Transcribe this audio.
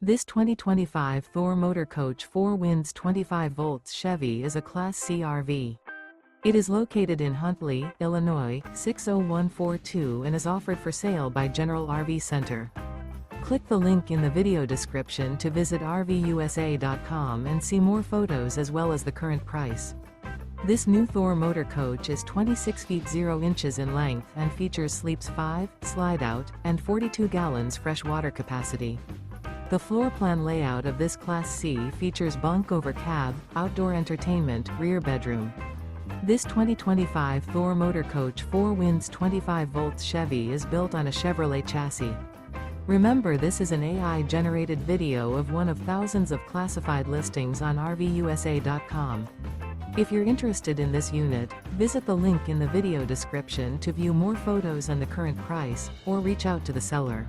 This 2025 Thor Motor Coach 4 Winds 25 volts Chevy is a Class C RV. It is located in Huntley, Illinois, 60142 and is offered for sale by General RV Center. Click the link in the video description to visit RVUSA.com and see more photos as well as the current price. This new Thor Motor Coach is 26 feet 0 inches in length and features sleeps 5, Slideout, and 42 gallons fresh water capacity. The floor plan layout of this Class C features bunk over cab, outdoor entertainment, rear bedroom. This 2025 Thor Motor Coach 4 Winds 25 volts Chevy is built on a Chevrolet chassis. Remember, this is an AI-generated video of one of thousands of classified listings on RVUSA.com. If you're interested in this unit, visit the link in the video description to view more photos and the current price, or reach out to the seller.